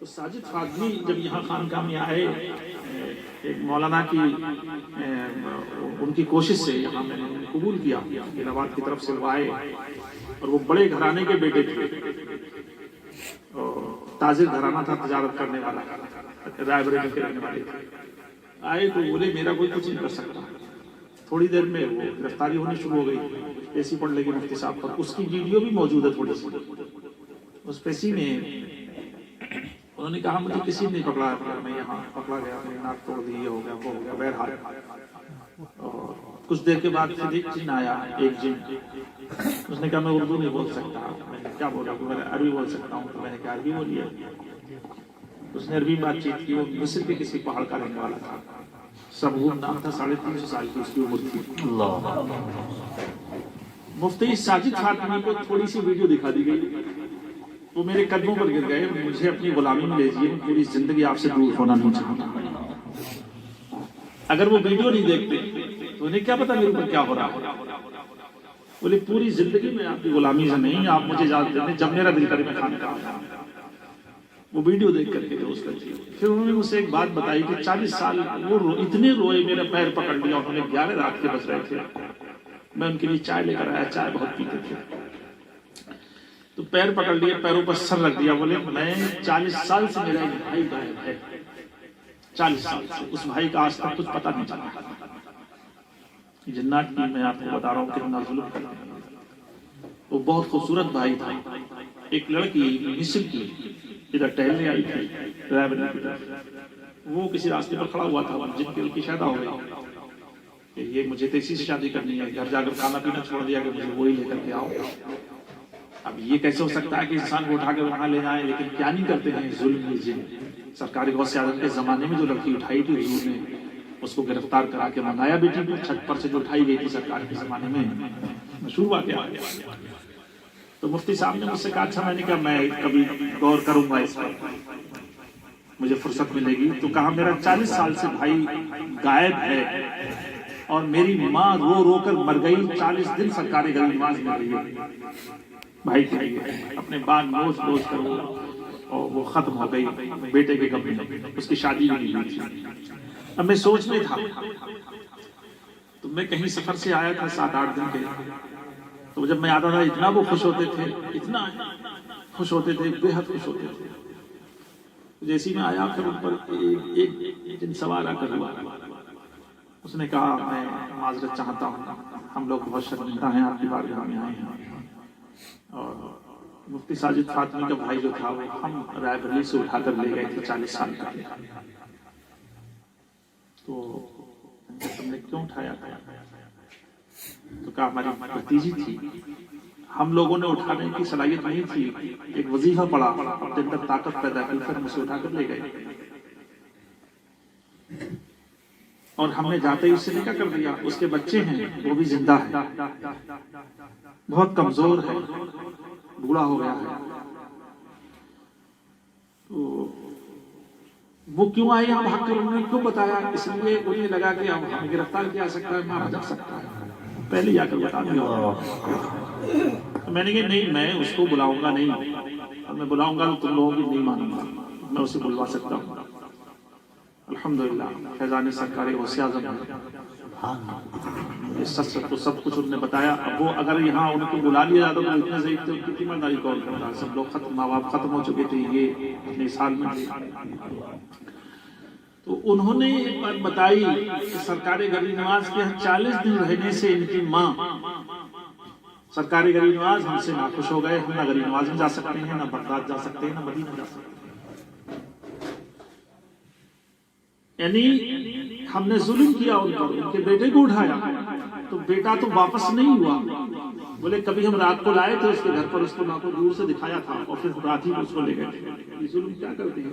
तो साजिद फातमी जब यहाँ खानकाह में आए, एक मौलाना की उनकी कोशिश से यहाँ मैंने कबूल किया, इलाहाबाद की तरफ से वो आए और वो बड़े घराने के बेटे थे, ताजिर घराना था, तजारत करने वाला, रायबरेली के रहने वाले थे। आए तो बोले मेरा कोई कुछ नहीं कर सकता। थोड़ी देर में वो गिरफ्तारी होनी शुरू हो गई, ऐसी पड़ लगी मुफ्ती साहब पर। उसकी वीडियो भी मौजूद है थोड़ी सी। उस पेशी में उन्होंने कहा मुझे किसी ने नहीं पकड़ा, मैं यहाँ पकड़ा गया, मेरी नाक तोड़ दी, ये हो गया, वो हो गया, बहरहाल। और कुछ देर के बाद फिर एक जिन आया, एक जिन, उसने कहा मैं उर्दू नहीं बोल सकता। मैंने क्या बोला? मैं अरबी बोल सकता हूँ। तो मैंने कहा अरबी बोलिए। उसने अरबी बातचीत की। वो मिस्र के किसी पहाड़ का रहने वाला था, सबूर नाम था, 350 साल की उसकी उम्र थी। मुफ्ती साजिद फातमी को थोड़ी सी वीडियो दिखा दी गई, वो मेरे कदमों पर गिर गए, मुझे अपनी गुलामी में लीजिए, पूरी जिंदगी आपसे दूर होना नहीं चाहता। अगर वो वीडियो नहीं देखते तो उन्हें क्या पता मेरे ऊपर क्या हो रहा है। बोले पूरी जिंदगी में आपकी गुलामी से नहीं, आप मुझे इजाजत दें, जब मेरा दिल करे मैं खाने का। वो वीडियो देख करके दोस्त लगी। फिर उन्होंने मुझसे एक बात बताई कि 40 साल वो इतने रोए, मेरा पैर पकड़ लिया। उन्होंने 11 रात के बज रहे थे, मैं उनके लिए चाय लेकर आया, चाय बहुत पीते थे, तो पैर पकड़ लिए, पैरों पर सर रख दिया। बोले मैं 40 साल से मेरा एक भाई गायब है, 40 साल से उस भाई का आज तक कुछ पता नहीं चला। जिन्नात की मैं आपको बता रहा हूँ कितना जुल्म करते हैं। वो बहुत खूबसूरत भाई था। एक लड़की मिस्र की इधर टहलने आई थी, वो किसी रास्ते पर खड़ा हुआ था, जिनकी शादी हो गई, ये मुझे तो इसी से शादी करनी है। घर जाकर खाना पीना छोड़ दिया कि मुझे वही लेकर के आओ। अब ये कैसे हो सकता है कि इंसान को उठाकर वहां ले जाए, लेकिन क्या नहीं करते हैं जुल्म। सरकारी गौसे आजम के जमाने में जो लड़की उठाई थी हुजूर ने उसको गिरफ्तार करा के मंगाया बेटी को, छत पर से जो उठाई गई थी सरकार के जमाने में, मशहूर वाकया आ गया। तो मुफ्ती साहब ने मुझसे कहा अच्छा, मैंने कहा मैं कभी गौर करूंगा इस पर, मुझे फुर्सत मिलेगी। तो कहा मेरा 40 साल से भाई गायब है और मेरी माँ रो रो कर मर गई, 40 दिन सरकारी गरीब नवाज में रही है भाई के लिए, अपने बाल नोच नोच कर वो, और वो खत्म हो गई बेटे के कब्र में, उसकी शादी भी नहीं हुई थी। अब मैं सोच में था, तो मैं कहीं सफर से आया था 7-8 दिन के, तो जब मैं आता था इतना वो खुश होते थे, इतना खुश होते थे, बेहद खुश होते थे। जैसे ही मैं आया फिर उन पर एक दिन सवार आकर हुआ, उसने कहा मैं माजरत चाहता हूँ, हम लोग बहुत शर्मिंदा हैं आपकी बारगाह में आए हैं। और मुफ्ती साजिद फातमी का भाई जो था वो हम रायबरेली से उठाकर ले गए थे 40 साल का। तो तुमने क्यों उठाया था? तो कहा हमारी भतीजी थी, हम लोगों ने उठाने की सलाहियत नहीं थी, एक वजीफा पड़ा, अपने अंदर ताकत पैदा की, फिर मुझे उठाकर ले गए और हमने जाते ही उससे निकाह कर दिया। उसके बच्चे हैं, वो भी जिंदा है, बहुत कमजोर है, बूढ़ा हो गया है। तो वो क्यों आए यहाँ भाग कर, उन्होंने क्यों बताया? इसलिए उन्हें लगा कि अब हमें गिरफ्तार किया सकता है, मारा जा सकता है, पहले जाकर बता दिया। तो मैंने कहा नहीं, मैं उसको बुलाऊंगा नहीं, और मैं बुलाऊंगा तो तुम लोगों की नहीं मानूंगा, मैं उसे बुलवा सकता हूँ। अल्हम्दुलिल्लाह फैजान सरकारी गौसे आज़म है, सच तो सब कुछ उन्होंने बताया। अब वो अगर यहाँ उनको बुला लिया जाता तो इतने ज़ईफ़ थे, उनकी ईमानदारी कौन करता? सब लोग खत्म, माँ बाप खत्म हो चुके थे, ये अपने साल में। तो उन्होंने एक बात बताई कि सरकारी गरीब नवाज के यहाँ 40 दिन रहने से इनकी माँ, सरकारी गरीब नवाज हमसे नाखुश हो गए, हम ना गरीब नवाज में जा सकते हैं, ना बगदाद जा सकते हैं, ना मदीना जा सकते हैं। यानी हमने जुल्म किया उन पर, उनके बेटे को उठाया, तो बेटा तो वापस नहीं हुआ। बोले कभी हम रात को लाए थे उसके घर पर, उसको ना को दूर से दिखाया था और फिर रात ही उसको ले गए। जुल्म क्या करते हैं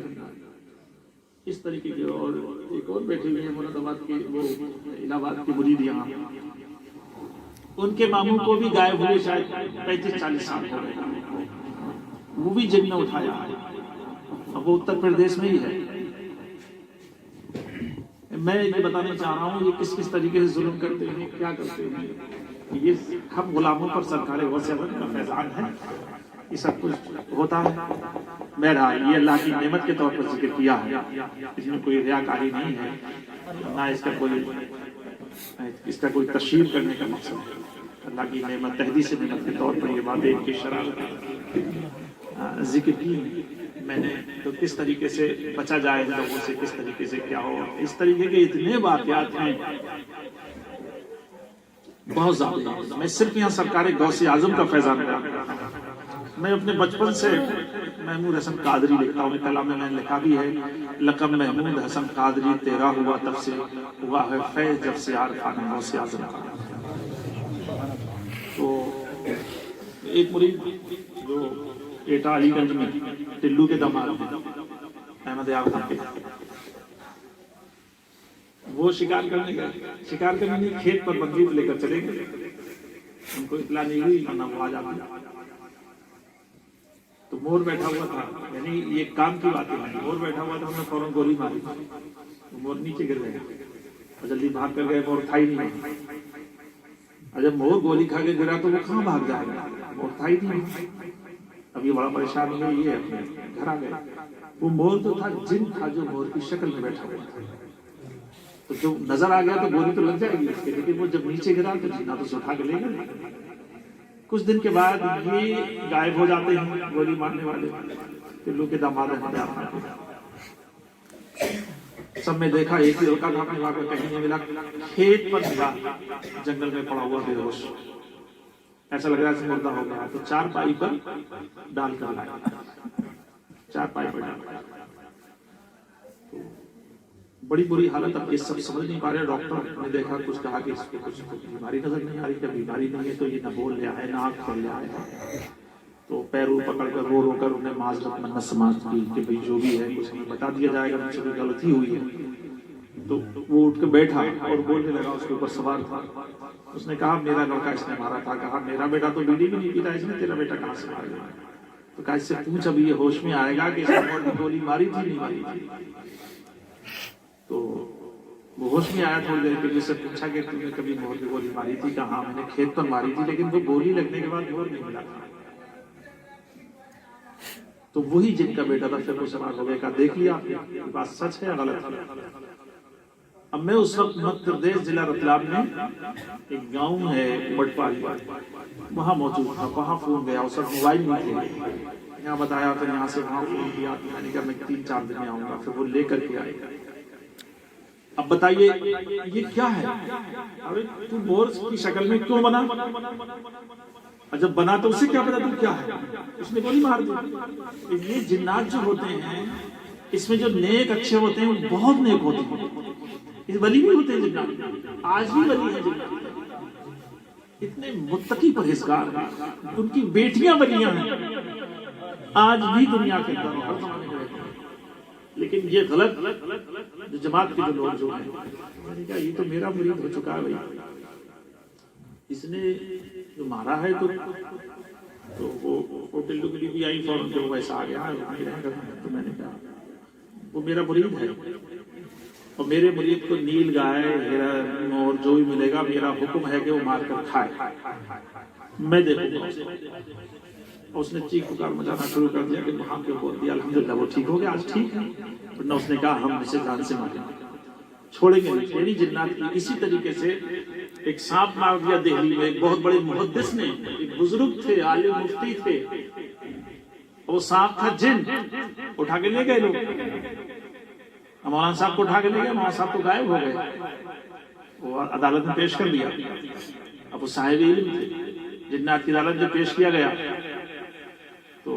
इस तरीके के। और एक और बैठे हुए हैं मुरादाबाद के, वो इलाहाबाद के मुरीद, यहाँ उनके मामू को भी गायब हुए शायद 35-40 साल हो गए, वो भी जिन ने उठाया, अब वो उत्तर प्रदेश में ही है। मैं ये बताना चाह रहा हूँ ये किस किस तरीके से जुल्म करते हैं, क्या करते हैं। ये हम गुलामों पर सरकारी गौसे आज़म का फैजान है, ये सब कुछ होता है। बहरहाल ये अल्लाह की नेमत के तौर पर जिक्र किया है, इसमें कोई रियाकारी नहीं है, ना इसका कोई तशहीर करने का मकसद है। अल्लाह की नेमत तहदीस नेमत के तौर पर ये बातें इनकी शरारत जिक्र की मैंने, तो किस तरीके से बचा जाए लोगों से, किस तरीके से क्या हो, इस तरीके के इतने वाक़यात हैं बहुत ज्यादा। मैं सिर्फ यहाँ सरकार गौसे आजम का फैजान करा। मैं अपने बचपन से महमूद हसन कादरी लिखता हूँ, कलाम में मैंने लिखा भी है, लक़ब महमूद हसन कादरी तेरा हुआ तब से हुआ है फैज जब से आरफान गौसे आजम का। तो एक मुरीद जो एटा अलीगंज में टिल्लू के दामाद अहमद यार खान के, वो शिकार करने गए, शिकार करने खेत पर बंदूक लेकर चले गए, उनको इतला नहीं हुई वरना वो आ जाते। तो मोर बैठा हुआ था, यानी ये काम की बात है, मोर बैठा हुआ था, हमने फौरन गोली मारी, तो मोर नीचे गिर गए और जल्दी भाग कर गए, मोर था ही नहीं। और जब मोर गोली खा के गिरा तो वो कहाँ भाग जाएगा, मोर था ही नहीं। अब ये बड़ा परेशान हुए, ये अपने घर आ गए। वो मोर तो था, जिन था जो मोर की शक्ल में बैठा हुआ था, तो जो नजर आ गया तो गोली तो लग जाएगी उसके, लेकिन वो जब नीचे गिरा तो जिन्ना तो उठा के ले गया। कुछ दिन के बाद ये गायब हो जाते हैं गोली मारने वाले, टिल्लू के दामाद अहमद। सब में देखा एक ही लड़का था, अपने वाक़ कहीं नहीं मिला, खेत पर मिला, जंगल में पड़ा हुआ बेहोश, ऐसा लग रहा है मुर्दा हो गया। तो चारपाई पर डालकर लाया, चारपाई पर डाल, बड़ी बुरी हालत। अब ये सब समझ नहीं पा रहे। डॉक्टर ने देखा, कुछ कहा कि इसको कुछ बीमारी नजर नहीं आ रही, क्या बीमारी नहीं है, तो ये न बोल लिया है, ना आँख खोल लिया है। तो पैर पकड़कर रो रो कर उन्हें माजरत मन्नत समाज की कि भाई जो भी है कुछ बता दिया जाएगा, मुझसे कोई गलती हुई है। तो वो उठ कर बैठा और बोलने लगा, उसके ऊपर सवार था। उसने कहा मेरा लड़का इसने मारा था। कहा मेरा बेटा तो बीड़ी भी नहीं पीता, इसने तेरा बेटा कहाँ से मारेगा? तो कहा इससे पूछ, अभी ये होश में आएगा कि इसने गोली मारी थी नहीं मारी थी। तो वो होश में आया थोड़ी देर के लिए, पूछा कि तुमने कभी मोर की गोली मारी थी? कहा मैंने खेत पर मारी थी, लेकिन वो गोली लगने के बाद मोर नहीं मिला था। तो वही जिनका बेटा था, फिर वो सवाल हो गया, कहा देख लिया आपने, बात सच है या गलत है? अब मैं उस वक्त मध्य प्रदेश जिला रतलाम में एक गांव है बटपाली, वहां मौजूद था। वहां फोन गया, उस वक्त मोबाइल नहीं थे, यहाँ बताया, फिर यहाँ से वहां फोन किया, मैंने कहा मैं 3-4 दिन में आऊंगा, फिर वो लेकर के आए। अब बताइए ये क्या है? अरे तू मोर की शक्ल में क्यों बना? और जब बना तो उसे क्या पता तू क्या है? उसने गोली मार दी। ये जिन्नात जो होते हैं, इसमें जो नेक अच्छे होते हैं वो बहुत नेक होते हैं, इस वली भी होते हैं जिन्नात, आज भी वली है जिन्नात, इतने मुत्तकी परहेजगार हैं, उनकी बेटियां वलियां हैं, आज भी दुनिया के अंदर हर जमाने में रहते हैं। लेकिन ये गलत जो जमात के जो लोग जो हैं, मैंने कहा ये तो मेरा मुरीद हो चुका है भाई, इसने जो मारा है तो वो टिल्लू के लिए भी आई फौरन के, वो वैसा आ गया है। तो मैंने कहा वो मेरा मुरीद है, और मेरे मुरीद को नील गाय हिरन और जो भी मिलेगा मेरा हुक्म है कि वो मार कर खाए, मैं देखूंगा। उसने चीख पुकार मचाना शुरू कर दिया कि वहां पे बोल दिया अल्हम्दुलिल्लाह वो ठीक हो गया, आज ठीक है। वरना उसने कहा हम इसे जान से मारेंगे, छोड़ेंगे नहीं। मेरी जिन्नात की इसी तरीके से एक सांप मार दिया दिल्ली में, एक बहुत बड़े मुहद्दिस ने, एक बुजुर्ग थे, आलिम मुफ्ती थे, वो सांप था जिन, उठा के ले गए लोग, मौलाना साहब को उठा के ले गए, मौलाना साहब तो गायब हो गए, वो अदालत में पेश कर दिया। अब वो साहिब इल्म थे, जिन्नात की अदालत में पेश किया गया, तो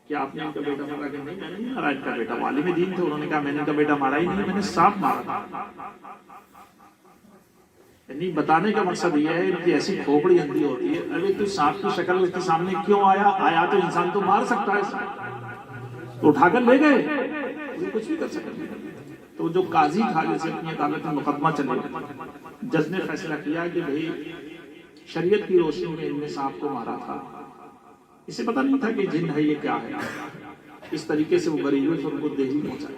क्या आपने इनका बेटा मारा? कि नहीं मैंने नहीं मारा, इनका बेटा वालिम दीन थे। उन्होंने कहा मैंने इनका बेटा मारा ही नहीं, मैंने सांप मारा। यानी बताने का मकसद ये है, इनकी ऐसी खोपड़ी अंधी होती है। अरे तू सांप की शक्ल उसके सामने क्यों आया तो इंसान तो मार सकता है, तो उठाकर ले गए, कुछ भी कर सकते। तो जो काजी था, जैसे अपनी अदालत में मुकदमा चले, जज ने फैसला किया कि भाई शरीयत की रोशनी में इनने सांप को मारा था, इसे पता नहीं था कि जिन है ये क्या है। इस तरीके से वो गरीब उनको दिल्ली पहुंचाए।